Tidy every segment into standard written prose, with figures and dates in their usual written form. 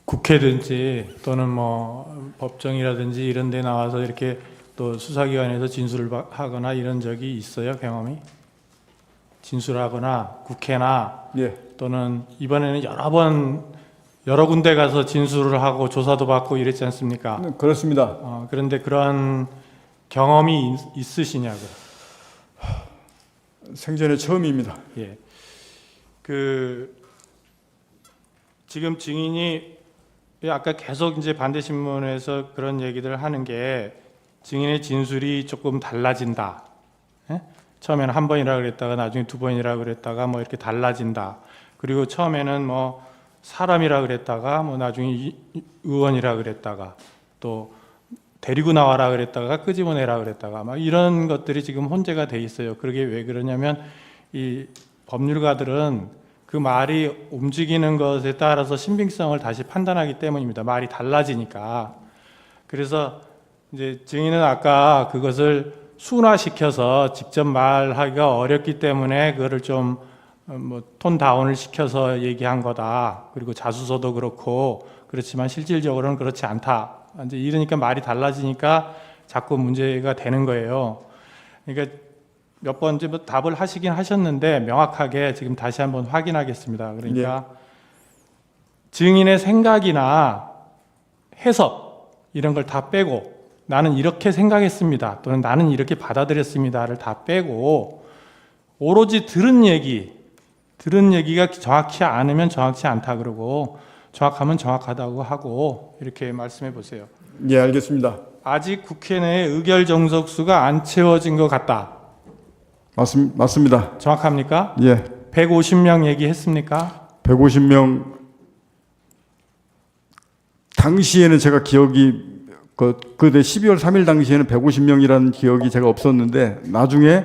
국회든지 또는 뭐 법정이라든지 이런 데 나와서 이렇게 또 수사기관에서 진술을 하거나 이런 적이 있어요, 경험이? 진술하거나 국회나 예. 또는 이번에는 여러 군데 가서 진술을 하고 조사도 받고 이랬지 않습니까? 그렇습니다. 그런데 그런 경험이 있으시냐고요? 생전에 처음입니다. 예. 지금 증인이 아까 계속 이제 반대신문에서 그런 얘기들 하는 게 증인의 진술이 조금 달라진다. 예? 처음에는 한 번이라 그랬다가 나중에 두 번이라 그랬다가 뭐 이렇게 달라진다. 그리고 처음에는 뭐 사람이라 그랬다가 뭐 나중에 의원이라 그랬다가 또 데리고 나와라 그랬다가 끄집어내라 그랬다가 막 이런 것들이 지금 혼재가 돼 있어요. 그게 왜 그러냐면 이 법률가들은 그 말이 움직이는 것에 따라서 신빙성을 다시 판단하기 때문입니다. 말이 달라지니까. 그래서 이제 증인은 아까 그것을 순화시켜서 직접 말하기가 어렵기 때문에 그거를 좀 톤 다운을 시켜서 얘기한 거다. 그리고 자수서도 그렇고 그렇지만 실질적으로는 그렇지 않다. 이제 이러니까 말이 달라지니까 자꾸 문제가 되는 거예요. 그러니까 몇 번째 답을 하시긴 하셨는데 명확하게 지금 다시 한번 확인하겠습니다. 그러니까 증인의 생각이나 해석 이런 걸 다 빼고 나는 이렇게 생각했습니다. 또는 나는 이렇게 받아들였습니다를 다 빼고 오로지 들은 얘기가 정확히 않으면 정확치 않다 그러고 정확하면 정확하다고 하고 이렇게 말씀해 보세요. 예, 알겠습니다. 아직 국회 내에 의결 정석수가 안 채워진 것 같다. 맞습니다. 정확합니까? 예. 150명 얘기했습니까? 150명 당시에는 제가 기억이 그때 12월 3일 당시에는 150명이라는 기억이 제가 없었는데 나중에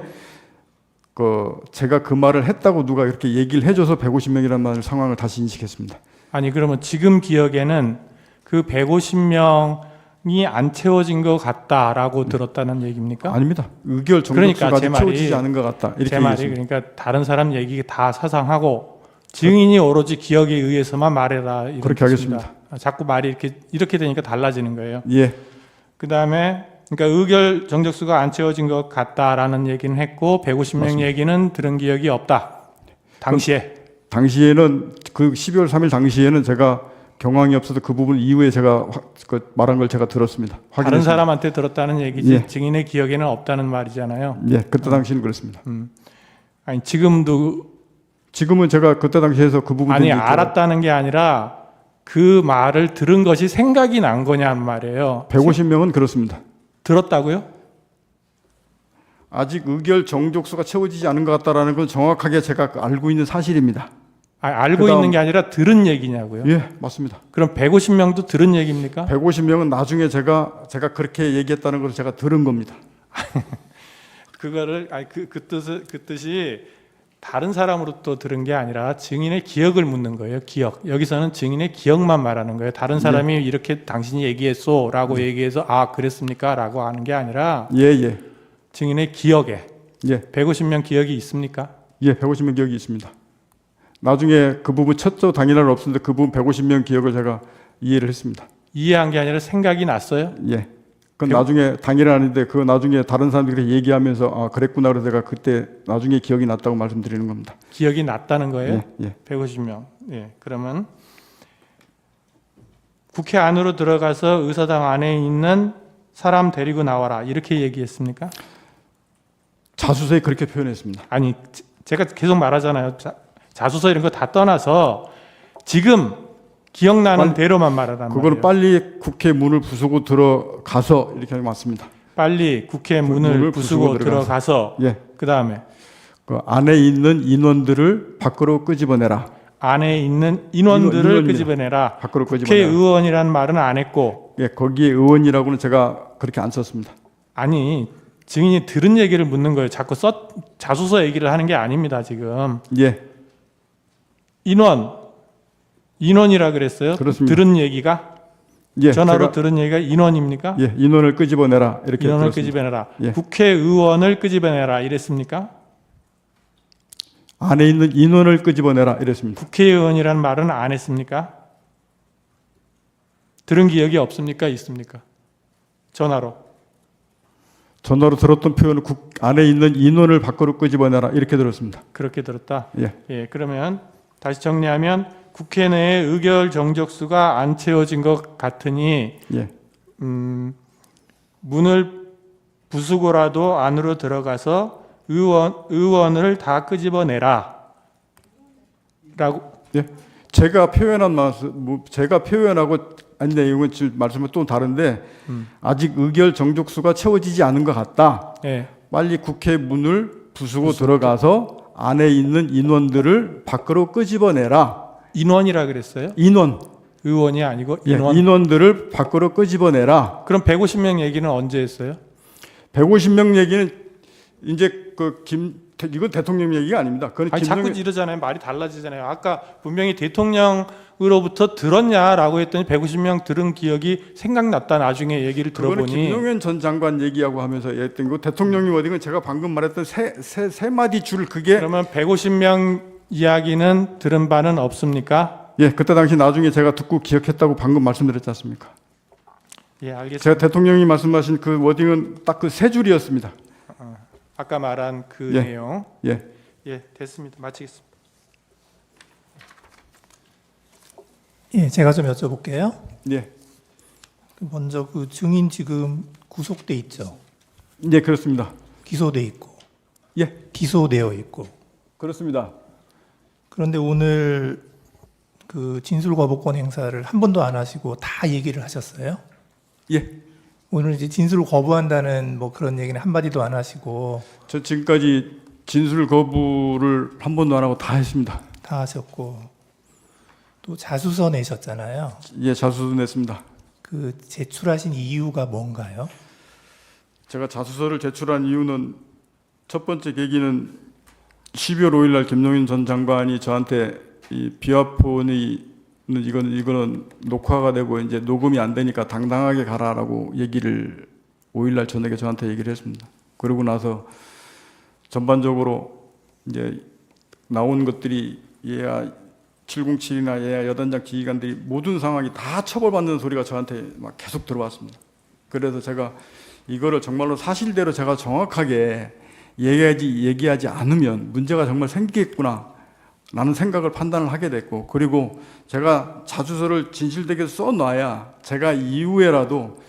제가 그 말을 했다고 누가 이렇게 얘기를 해줘서 150명이라는 상황을 다시 인식했습니다. 아니 그러면 지금 기억에는 그 150명이 안 채워진 것 같다라고 들었다는 얘기입니까? 아닙니다. 의결 정석수가 아직 채워지지 않은 것 같다. 이렇게 제 말이 얘기했습니다. 그러니까 다른 사람 얘기 다 사상하고 증인이 오로지 기억에 의해서만 말해라. 그렇게 하겠습니다. 자꾸 말이 이렇게 되니까 달라지는 거예요. 예. 그다음에 그러니까 의결 정적수가 안 채워진 것 같다라는 얘기는 했고 150명 맞습니다. 얘기는 들은 기억이 없다. 당시에는 그 12월 3일 당시에는 제가 경황이 없어서 그 부분 이후에 제가 말한 걸 제가 들었습니다. 다른 확인했습니다. 사람한테 들었다는 얘기지 예. 증인의 기억에는 없다는 말이잖아요. 예, 그때 당시는 그렇습니다. 아니 지금은 제가 그때 당시에서 그 부분 아니 알았다는 게 아니라 그 말을 들은 것이 생각이 난 거냐는 말이에요. 150명은 그렇습니다. 들었다고요? 아직 의결 정족수가 채워지지 않은 것 같다라는 건 정확하게 제가 알고 있는 사실입니다. 알고 있는 게 아니라 들은 얘기냐고요? 예, 맞습니다. 그럼 150명도 들은 얘기입니까? 150명은 나중에 제가 그렇게 얘기했다는 걸 제가 들은 겁니다. 그거를 그 뜻이 다른 사람으로 또 들은 게 아니라 증인의 기억을 묻는 거예요. 기억. 여기서는 증인의 기억만 말하는 거예요. 다른 사람이 이렇게 당신이 얘기했소라고 얘기해서 그랬습니까라고 하는 게 아니라 예. 증인의 기억에 예. 150명 기억이 있습니까? 예, 150명 기억이 있습니다. 나중에 그 부분 첫조 당일날 없었는데 그 부분 150명 기억을 제가 이해를 했습니다. 이해한 게 아니라 생각이 났어요? 예. 그건 나중에 당일은 아닌데 그거 나중에 다른 사람들이 얘기하면서 그랬구나 그래서 제가 그때 나중에 기억이 났다고 말씀드리는 겁니다. 기억이 났다는 거예요? 예. 150명. 예. 그러면 국회 안으로 들어가서 의사당 안에 있는 사람 데리고 나와라 이렇게 얘기했습니까? 자수서에 그렇게 표현했습니다. 아니 제가 계속 말하잖아요. 자수서 이런 거 다 떠나서 지금 기억나는 대로만 말하란 말이에요. 그거는 빨리 국회 문을 부수고 들어가서 이렇게 하는 게 맞습니다. 빨리 국회 문을 부수고 들어가서 예. 그다음에 그 안에 있는 인원들을 밖으로 끄집어내라. 안에 있는 인원들을 끄집어내라. 밖으로 끄집어내라. 국회의원이라는 말은 안 했고 예, 거기에 의원이라고는 제가 그렇게 안 썼습니다. 아니 증인이 들은 얘기를 묻는 거예요. 자꾸 자수서 얘기를 하는 게 아닙니다. 지금 예. 인원이라 그랬어요? 그렇습니다. 들은 얘기가? 예, 전화로 들은 얘기가 인원입니까? 예, 인원을 끄집어내라 이렇게 인원을 들었습니다. 끄집어내라. 예. 국회의원을 끄집어내라 이랬습니까? 안에 있는 인원을 끄집어내라 이랬습니다. 국회의원이라는 말은 안 했습니까? 들은 기억이 없습니까? 있습니까? 전화로. 전화로 들었던 표현은 국 안에 있는 인원을 밖으로 끄집어내라 이렇게 들었습니다. 그렇게 들었다. 예. 예, 그러면 다시 정리하면 국회 내에 의결 정적수가 안 채워진 것 같으니 예. 문을 부수고라도 안으로 들어가서 의원을 다 끄집어내라. 라고. 예. 제가 표현한 제가 표현하고 아니 내용은 지금 말씀은 또 다른데 아직 의결 정족수가 채워지지 않은 것 같다. 예. 빨리 국회 문을 부수고 들어가서 안에 있는 인원들을 밖으로 끄집어내라. 인원이라 그랬어요? 인원. 의원이 아니고 예, 인원. 인원들을 밖으로 끄집어내라. 그럼 150명 얘기는 언제 했어요? 150명 얘기는 이제 이건 대통령 얘기가 아닙니다. 그건 아니 자꾸 이러잖아요. 말이 달라지잖아요. 아까 분명히 대통령으로부터 들었냐라고 했더니 150명 들은 기억이 생각났다. 나중에 얘기를 그거는 들어보니 김용현 전 장관 얘기하고 하면서 했던 거 대통령이 어딘가 제가 방금 말했던 세 마디 줄 그게 그러면 150명 이야기는 들은 바는 없습니까? 예 그때 당시 나중에 제가 듣고 기억했다고 방금 말씀드렸지 않습니까? 예, 알겠습니다. 제가 대통령이 말씀하신 그 워딩은 딱 그 세 줄이었습니다. 아까 말한 그 예. 내용. 예. 예, 됐습니다. 마치겠습니다. 예, 제가 좀 여쭤볼게요. 예. 먼저 그 증인 지금 구속돼 있죠. 예, 그렇습니다. 기소돼 있고. 예. 기소되어 있고. 그렇습니다. 그런데 오늘 그 진술 거부권 행사를 한 번도 안 하시고 다 얘기를 하셨어요. 예. 오늘 이제 진술을 거부한다는 뭐 그런 얘기는 한 마디도 안 하시고 저 지금까지 진술 거부를 한 번도 안 하고 다 했습니다. 다 하셨고 또 자수서 내셨잖아요. 예, 자수서 냈습니다. 그 제출하신 이유가 뭔가요? 제가 자수서를 제출한 이유는 첫 번째 계기는 12월 5일 날 김용현 전 장관이 저한테 이 비화폰이 이거는 녹화가 되고 이제 녹음이 안 되니까 당당하게 가라라고 얘기를 5일 날 저녁에 저한테 얘기를 했습니다. 그러고 나서 전반적으로 이제 나온 것들이 얘야 707이나 얘야 여단장 지휘관들이 모든 상황이 다 처벌받는 소리가 저한테 막 계속 들어왔습니다. 그래서 제가 이거를 정말로 사실대로 제가 정확하게 얘기하지 않으면 문제가 정말 생기겠구나 라는 생각을 판단을 하게 됐고, 그리고 제가 자수서를 진실되게 써놔야 제가 이후에라도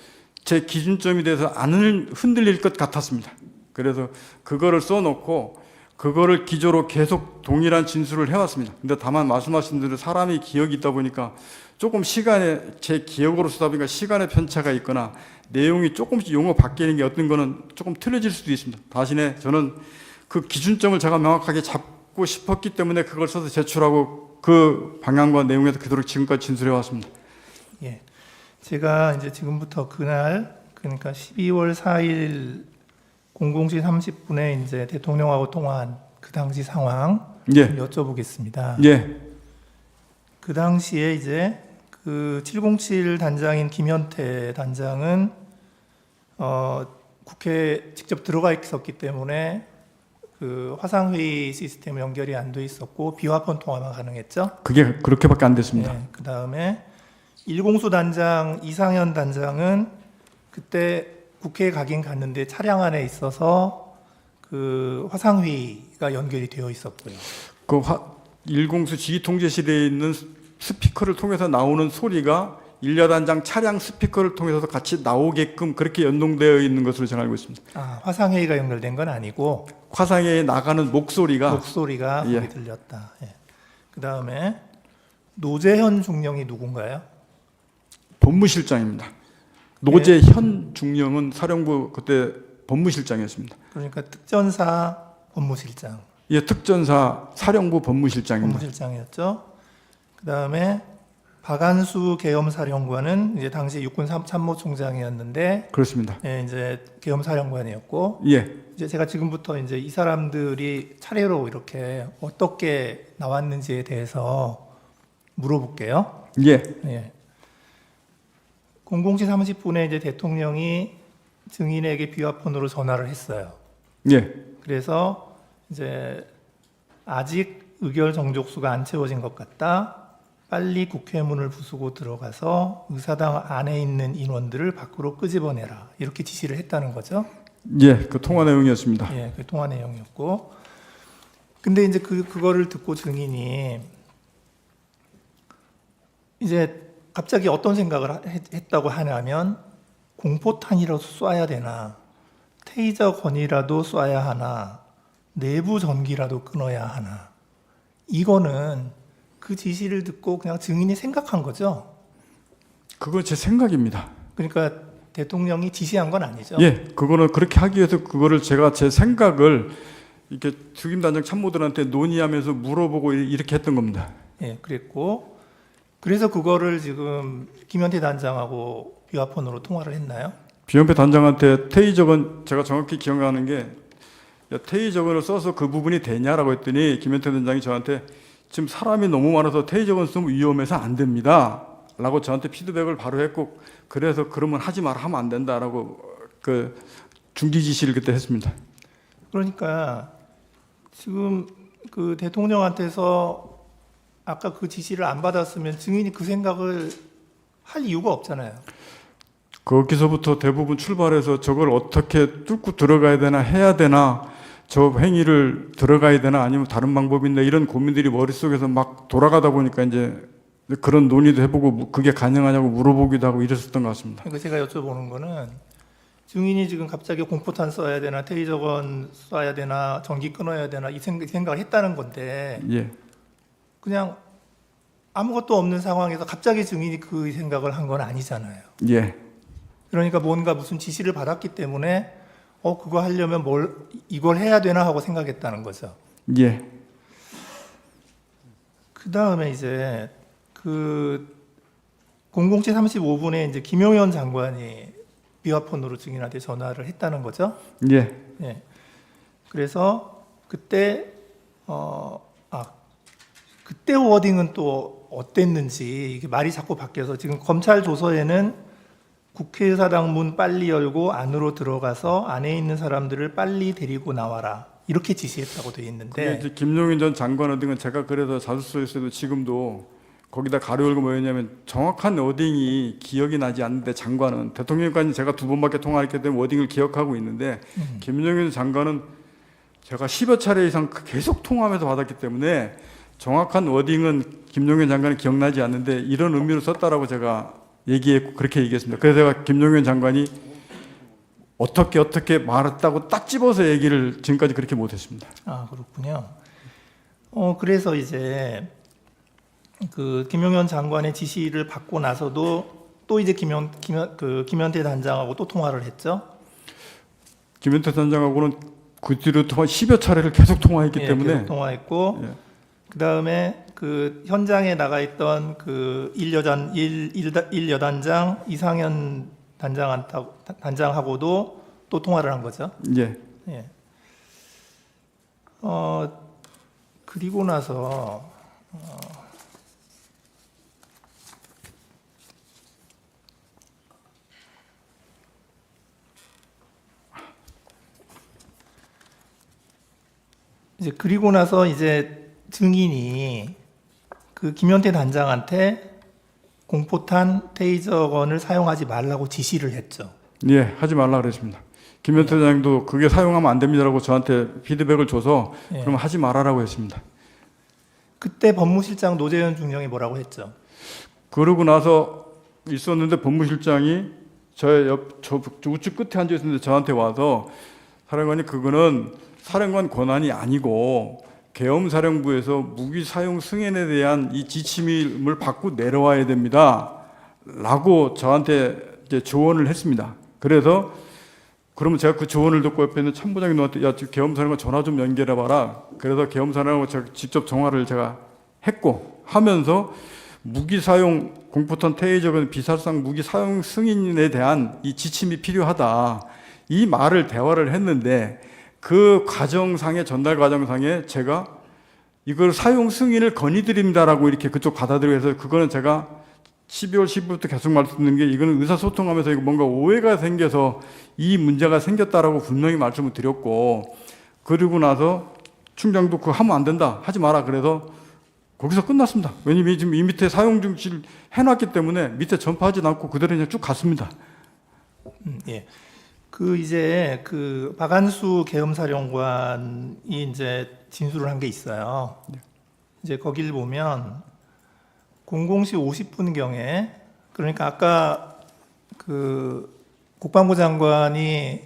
제 기준점이 돼서 안 흔들릴 것 같았습니다. 그래서 그거를 써놓고 그거를 기조로 계속 동일한 진술을 해왔습니다. 근데 다만 말씀하신 대로 사람이 기억이 있다 보니까 조금 제 기억으로 쓰다 보니까 시간의 편차가 있거나 내용이 조금씩 용어 바뀌는 게 어떤 거는 조금 틀려질 수도 있습니다. 대신에 저는 그 기준점을 제가 명확하게 잡고 싶었기 때문에 그걸 써서 제출하고 그 방향과 내용에서 그대로 지금까지 진술해 왔습니다. 예. 제가 이제 지금부터 그날 그러니까 12월 4일 00시 30분에 이제 대통령하고 통화한 그 당시 상황 예. 좀 여쭤보겠습니다. 예. 그 당시에 이제 그 707 단장인 김현태 단장은 국회에 직접 들어가 있었기 때문에 그 화상회의 시스템 연결이 안 돼 있었고 비화폰 통화만 가능했죠. 그게 그렇게밖에 안 됐습니다. 네, 그 다음에 일공수 단장 이상현 단장은 그때 국회에 가긴 갔는데 차량 안에 있어서 그 화상회의가 연결이 되어 있었고요. 그 1공수 지휘통제실에 있는 스피커를 통해서 나오는 소리가 일야단장 차량 스피커를 통해서 같이 나오게끔 그렇게 연동되어 있는 것으로 제가 알고 있습니다. 아, 화상회의가 연결된 건 아니고 화상에 나가는 목소리가 목소리가 예. 거기 들렸다. 예. 그 다음에 노재현 중령이 누군가요? 법무실장입니다. 노재현 중령은 사령부 그때 법무실장이었습니다. 그러니까 특전사 법무실장. 예, 특전사 사령부 법무실장입니다. 법무실장이었죠. 그 다음에 박안수 계엄사령관은 이제 당시 육군 참모총장이었는데, 그렇습니다. 예, 이제 계엄사령관이었고, 예, 이제 제가 지금부터 이제 이 사람들이 차례로 이렇게 어떻게 나왔는지에 대해서 물어볼게요. 예, 예. 00시 30분에 이제 대통령이 증인에게 비화폰으로 전화를 했어요. 예, 그래서 이제 아직 의결 정족수가 안 채워진 것 같다. 빨리 국회 문을 부수고 들어가서 의사당 안에 있는 인원들을 밖으로 끄집어내라. 이렇게 지시를 했다는 거죠. 예, 그 통화 내용이었습니다. 예, 그 통화 내용이었고. 근데 이제 그거를 듣고 증인이 이제 갑자기 어떤 생각을 했다고 하냐면 공포탄이라도 쏴야 되나, 테이저 건이라도 쏴야 하나, 내부 전기라도 끊어야 하나. 이거는 그 지시를 듣고 그냥 증인이 생각한 거죠. 그건 제 생각입니다. 그러니까 대통령이 지시한 건 아니죠. 예, 그거는 그렇게 하기 위해서 그거를 제가 제 생각을 이렇게 특임단장 참모들한테 논의하면서 물어보고 이렇게 했던 겁니다. 예, 그랬고 그래서 그거를 지금 김현태 단장하고 비화폰으로 통화를 했나요? 비연패 단장한테 테이저건 제가 정확히 기억나는 게 야, 테이저건을 써서 그 부분이 되냐라고 했더니 김현태 단장이 저한테 지금 사람이 너무 많아서 테이저건 쓰면 위험해서 안 됩니다 라고 저한테 피드백을 바로 했고 그래서 그러면 하지 마라 하면 안 된다라고 그 중지 지시를 그때 했습니다. 그러니까 지금 그 대통령한테서 아까 그 지시를 안 받았으면 증인이 그 생각을 할 이유가 없잖아요. 거기서부터 대부분 출발해서 저걸 어떻게 뚫고 들어가야 되나 해야 되나 저 행위를 들어가야 되나 아니면 다른 방법이 있나 이런 고민들이 머릿속에서 막 돌아가다 보니까 이제 그런 논의도 해보고 그게 가능하냐고 물어보기도 하고 이랬었던 것 같습니다. 그러니까 제가 여쭤보는 거는 증인이 지금 갑자기 공포탄 써야 되나 테이저건 쏴야 되나 전기 끊어야 되나 이 생각을 했다는 건데 예. 그냥 아무것도 없는 상황에서 갑자기 증인이 그 생각을 한 건 아니잖아요. 예. 그러니까 뭔가 무슨 지시를 받았기 때문에 그거 하려면 이걸 해야 되나 하고 생각했다는 거죠. 예. 그 다음에 이제 그 00시 35분에 이제 김용현 장관이 비화폰으로 증인한테 전화를 했다는 거죠. 예. 예. 그래서 그때 그때 워딩은 또 어땠는지 이게 말이 자꾸 바뀌어서 지금 검찰 조서에는 국회의사당 문 빨리 열고 안으로 들어가서 안에 있는 사람들을 빨리 데리고 나와라 이렇게 지시했다고 돼 그게 있는데 이제 김용인 전 장관 등은 제가 그래서 자수서에서도 지금도 거기다 가로 열고 뭐였냐면 정확한 워딩이 기억이 나지 않는데 장관은 대통령까지 제가 2번밖에 통화했기 때문에 워딩을 기억하고 있는데 김용인 장관은 제가 10여 차례 이상 계속 통화하면서 받았기 때문에 정확한 워딩은 김용현 장관이 기억나지 않는데 이런 의미로 썼다라고 제가 얘기했고 그렇게 얘기했습니다. 그래서 제가 김용현 장관이 어떻게 말했다고 딱 집어서 얘기를 지금까지 그렇게 못했습니다. 아 그렇군요. 그래서 이제 그 김용현 장관의 지시를 받고 나서도 또 이제 김현태 단장하고 또 통화를 했죠. 김현태 단장하고는 그 뒤로 10여 차례를 계속 통화했기 예, 때문에 계속 통화했고 예. 그 다음에 그 현장에 나가 있던 그 1여단장 이상현 단장하고도 또 통화를 한 거죠. 예. 예. 그리고 나서 이제 증인이 그 김현태 단장한테 공포탄 테이저건을 사용하지 말라고 지시를 했죠. 예, 하지 말라 그랬습니다. 김현태 단장도 그게 사용하면 안 됩니다라고 저한테 피드백을 줘서 예. 그럼 하지 말아라고 했습니다. 그때 법무실장 노재현 중령이 뭐라고 했죠? 그러고 나서 있었는데 법무실장이 저 우측 끝에 앉아 있었는데 저한테 와서 사령관이 그거는 사령관 권한이 아니고 계엄사령부에서 무기 사용 승인에 대한 이 지침을 받고 내려와야 됩니다. 라고 저한테 이제 조언을 했습니다. 그래서 그러면 제가 그 조언을 듣고 옆에 있는 참부장이 너한테 야, 계엄사령관 전화 좀 연결해 봐라. 그래서 계엄사령관 제가 직접 전화를 제가 했고 하면서 무기 사용 공포탄 테이저건 비살상 무기 사용 승인에 대한 이 지침이 필요하다. 이 말을 대화를 했는데 그 과정상에 전달 과정상에 제가 이걸 사용 승인을 건의드립니다라고 이렇게 그쪽 받아들여 해서 그거는 제가 12월 10일부터 계속 말씀드린 게 이거는 의사소통하면서 이거 뭔가 오해가 생겨서 이 문제가 생겼다라고 분명히 말씀을 드렸고 그리고 나서 충장도 그거 하면 안 된다 하지 마라 그래서 거기서 끝났습니다. 왜냐면 지금 이 밑에 사용 중지를 해놨기 때문에 밑에 전파하지 않고 그대로 그냥 쭉 갔습니다. 예. 그 이제 그 박한수 계엄사령관이 이제 진술을 한 게 있어요. 이제 거길 보면 00시 50분경에, 그러니까 아까 그 국방부 장관이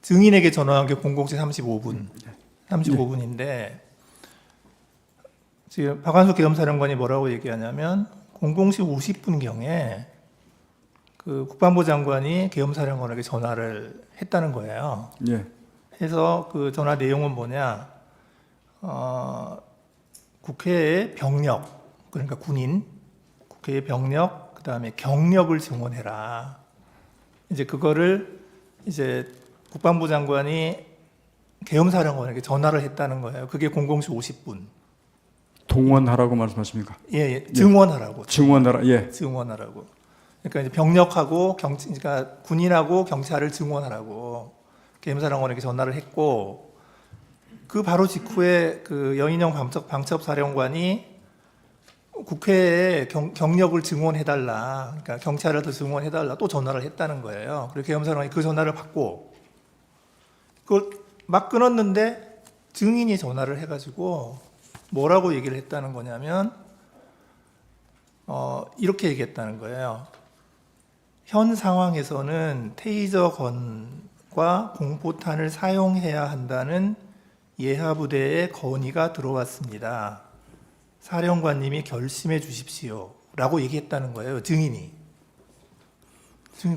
증인에게 전화한 게 00시 35분인데 지금 박한수 계엄사령관이 뭐라고 얘기하냐면 00시 50분경에 그 국방부 장관이 계엄사령관에게 전화를 했다는 거예요. 예. 해서 그 전화 내용은 뭐냐? 국회의 병력, 그러니까 군인, 국회의 병력, 그 다음에 경력을 증원해라. 이제 그거를 이제 국방부 장관이 계엄사령관에게 전화를 했다는 거예요. 그게 00시 50분. 동원하라고 말씀하십니까? 예, 증원하라고. 증원하라. 예. 증원하라고. 그러니까 이제 병력하고 그러니까 군인하고 경찰을 증원하라고 계엄사령관에게 전화를 했고, 그 바로 직후에 그 여인영 방첩사령관이 국회에 경력을 증원해달라, 그러니까 경찰을 더 증원해달라 또 전화를 했다는 거예요. 그리고 계엄사령관이 그 전화를 받고 그걸 막 끊었는데 증인이 전화를 해가지고 뭐라고 얘기를 했다는 거냐면 이렇게 얘기했다는 거예요. 현 상황에서는 테이저건과 공포탄을 사용해야 한다는 예하부대의 건의가 들어왔습니다. 사령관님이 결심해 주십시오. 라고 얘기했다는 거예요. 증인이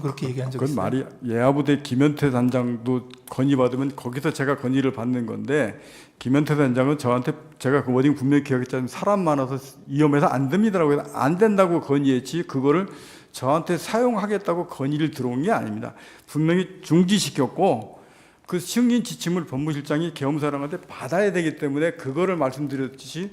그렇게 얘기한 적이 그건 있어요. 말이, 예하부대 김현태 단장도 건의받으면 거기서 제가 건의를 받는 건데, 김현태 단장은 저한테, 제가 그 워딩 분명히 기억했지만 사람 많아서 위험해서 안 됩니다라고 해서 안 된다고 건의했지, 그거를 저한테 사용하겠다고 건의를 들어온 게 아닙니다. 분명히 중지시켰고 그 승인 지침을 법무실장이 계엄사령한테 받아야 되기 때문에 그거를 말씀드렸듯이,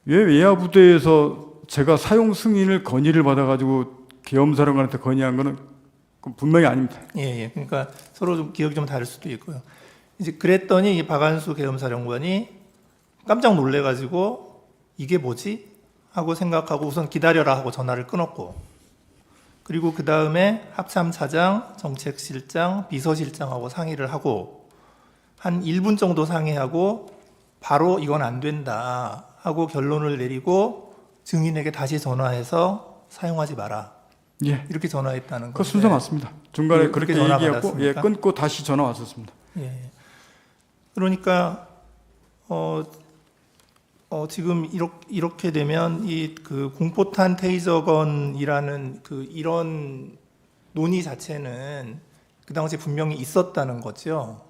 왜 예하부대에서 제가 사용 승인을 건의를 받아가지고 계엄사령관한테 건의한 거는 분명히 아닙니다. 예. 그러니까 서로 좀 기억이 좀 다를 수도 있고요. 이제 그랬더니 이 박한수 계엄사령관이 깜짝 놀래가지고 이게 뭐지? 하고 생각하고 우선 기다려라 하고 전화를 끊었고, 그리고 그 다음에 합참차장, 정책실장, 비서실장하고 상의를 하고 한 1분 정도 상의하고 바로 이건 안 된다 하고 결론을 내리고 증인에게 다시 전화해서 사용하지 마라. 예. 이렇게 전화했다는 그 건데. 순서 맞습니다. 중간에 그렇게 그렇게 전화 얘기했고, 예, 받았습니까? 끊고 다시 전화 왔었습니다. 예. 그러니까 지금 이렇게 되면 이 그 공포탄 테이저건이라는 그 이런 논의 자체는 그 당시에 분명히 있었다는 거죠.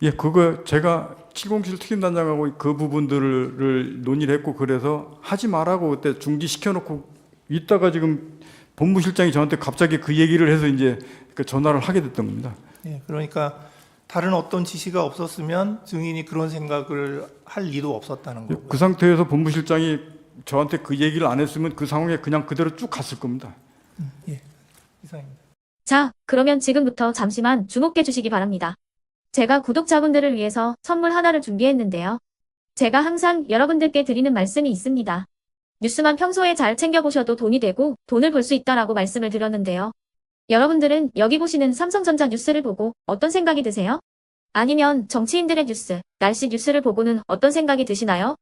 예, 그거 제가 707 특임단장하고 그 부분들을 논의를 했고, 그래서 하지 말라고 그때 중지시켜놓고 있다가 지금 법무실장이 저한테 갑자기 그 얘기를 해서 이제 그 전화를 하게 됐던 겁니다. 예, 그러니까 다른 어떤 지시가 없었으면 증인이 그런 생각을 할 리도 없었다는 거고요. 그 상태에서 법무실장이 저한테 그 얘기를 안 했으면 그 상황에 그냥 그대로 쭉 갔을 겁니다. 예, 이상입니다. 자, 그러면 지금부터 잠시만 주목해 주시기 바랍니다. 제가 구독자분들을 위해서 선물 하나를 준비했는데요. 제가 항상 여러분들께 드리는 말씀이 있습니다. 뉴스만 평소에 잘 챙겨보셔도 돈이 되고 돈을 벌 수 있다라고 말씀을 드렸는데요. 여러분들은 여기 보시는 삼성전자 뉴스를 보고 어떤 생각이 드세요? 아니면 정치인들의 뉴스, 날씨 뉴스를 보고는 어떤 생각이 드시나요?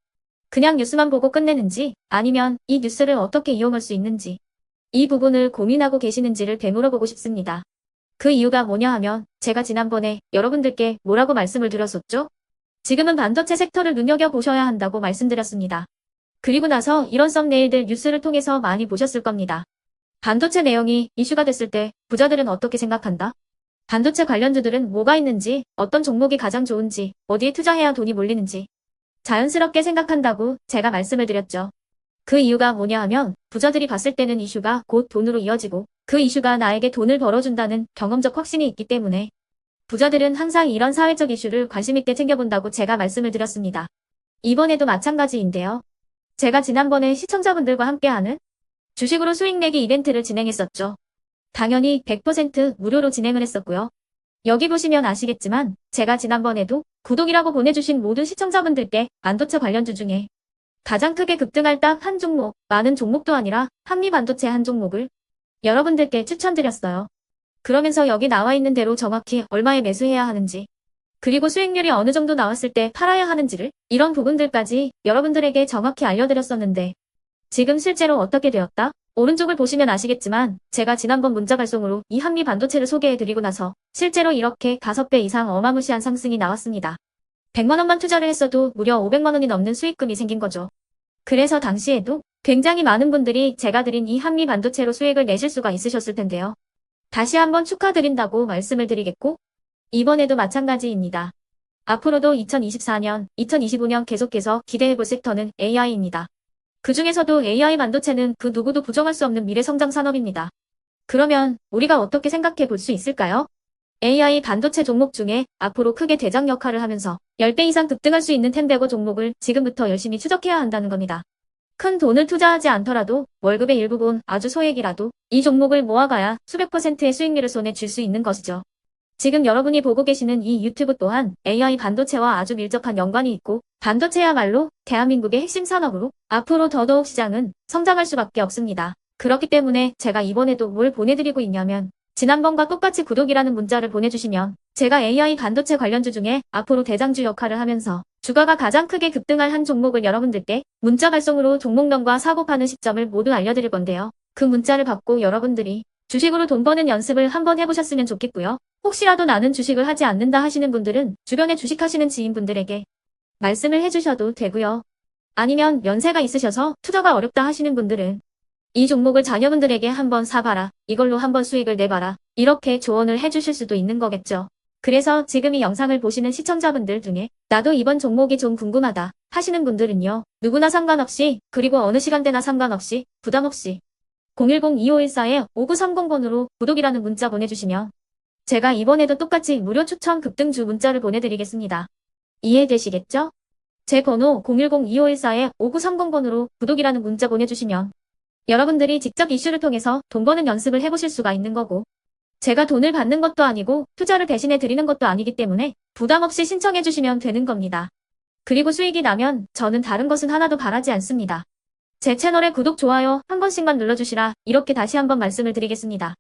그냥 뉴스만 보고 끝내는지, 아니면 이 뉴스를 어떻게 이용할 수 있는지, 이 부분을 고민하고 계시는지를 되물어보고 싶습니다. 그 이유가 뭐냐 하면 제가 지난번에 여러분들께 뭐라고 말씀을 드렸었죠? 지금은 반도체 섹터를 눈여겨보셔야 한다고 말씀드렸습니다. 그리고 나서 이런 썸네일들 뉴스를 통해서 많이 보셨을 겁니다. 반도체 내용이 이슈가 됐을 때 부자들은 어떻게 생각한다? 반도체 관련주들은 뭐가 있는지, 어떤 종목이 가장 좋은지, 어디에 투자해야 돈이 몰리는지 자연스럽게 생각한다고 제가 말씀을 드렸죠. 그 이유가 뭐냐 하면 부자들이 봤을 때는 이슈가 곧 돈으로 이어지고 그 이슈가 나에게 돈을 벌어준다는 경험적 확신이 있기 때문에 부자들은 항상 이런 사회적 이슈를 관심 있게 챙겨본다고 제가 말씀을 드렸습니다. 이번에도 마찬가지인데요. 제가 지난번에 시청자분들과 함께하는 주식으로 수익 내기 이벤트를 진행했었죠. 당연히 100% 무료로 진행을 했었고요. 여기 보시면 아시겠지만 제가 지난번에도 구독이라고 보내주신 모든 시청자분들께 반도체 관련주 중에 가장 크게 급등할 딱 한 종목, 많은 종목도 아니라 한미반도체 한 종목을 여러분들께 추천드렸어요. 그러면서 여기 나와 있는 대로 정확히 얼마에 매수해야 하는지, 그리고 수익률이 어느 정도 나왔을 때 팔아야 하는지를, 이런 부분들까지 여러분들에게 정확히 알려드렸었는데 지금 실제로 어떻게 되었다? 오른쪽을 보시면 아시겠지만 제가 지난번 문자 발송으로 이 한미 반도체를 소개해드리고 나서 실제로 이렇게 5배 이상 어마무시한 상승이 나왔습니다. 100만 원만 투자를 했어도 무려 500만 원이 넘는 수익금이 생긴 거죠. 그래서 당시에도 굉장히 많은 분들이 제가 드린 이 한미 반도체로 수익을 내실 수가 있으셨을 텐데요. 다시 한번 축하드린다고 말씀을 드리겠고, 이번에도 마찬가지입니다. 앞으로도 2024년, 2025년 계속해서 기대해볼 섹터는 AI입니다. 그 중에서도 AI 반도체는 그 누구도 부정할 수 없는 미래 성장 산업입니다. 그러면 우리가 어떻게 생각해 볼 수 있을까요? AI 반도체 종목 중에 앞으로 크게 대장 역할을 하면서 10배 이상 급등할 수 있는 텐베고 종목을 지금부터 열심히 추적해야 한다는 겁니다. 큰 돈을 투자하지 않더라도 월급의 일부분, 아주 소액이라도 이 종목을 모아가야 수백 %의 수익률을 손에 쥘 수 있는 것이죠. 지금 여러분이 보고 계시는 이 유튜브 또한 AI 반도체와 아주 밀접한 연관이 있고, 반도체야말로 대한민국의 핵심 산업으로 앞으로 더더욱 시장은 성장할 수밖에 없습니다. 그렇기 때문에 제가 이번에도 뭘 보내드리고 있냐면, 지난번과 똑같이 구독이라는 문자를 보내주시면 제가 AI 반도체 관련주 중에 앞으로 대장주 역할을 하면서 주가가 가장 크게 급등할 한 종목을 여러분들께 문자 발송으로 종목명과 사고 파는 시점을 모두 알려드릴 건데요. 그 문자를 받고 여러분들이 주식으로 돈 버는 연습을 한번 해보셨으면 좋겠고요. 혹시라도 나는 주식을 하지 않는다 하시는 분들은 주변에 주식하시는 지인분들에게 말씀을 해주셔도 되고요. 아니면 연세가 있으셔서 투자가 어렵다 하시는 분들은 이 종목을 자녀분들에게 한번 사봐라, 이걸로 한번 수익을 내봐라, 이렇게 조언을 해주실 수도 있는 거겠죠. 그래서 지금 이 영상을 보시는 시청자분들 중에 나도 이번 종목이 좀 궁금하다 하시는 분들은요, 누구나 상관없이, 그리고 어느 시간대나 상관없이 부담 없이 010-2514-5930번으로 구독이라는 문자 보내주시면 제가 이번에도 똑같이 무료 추천 급등주 문자를 보내드리겠습니다. 이해되시겠죠? 제 번호 010-2514-5930번으로 구독이라는 문자 보내주시면 여러분들이 직접 이슈를 통해서 돈 버는 연습을 해보실 수가 있는 거고, 제가 돈을 받는 것도 아니고 투자를 대신해 드리는 것도 아니기 때문에 부담 없이 신청해 주시면 되는 겁니다. 그리고 수익이 나면 저는 다른 것은 하나도 바라지 않습니다. 제 채널에 구독, 좋아요 한 번씩만 눌러주시라, 이렇게 다시 한번 말씀을 드리겠습니다.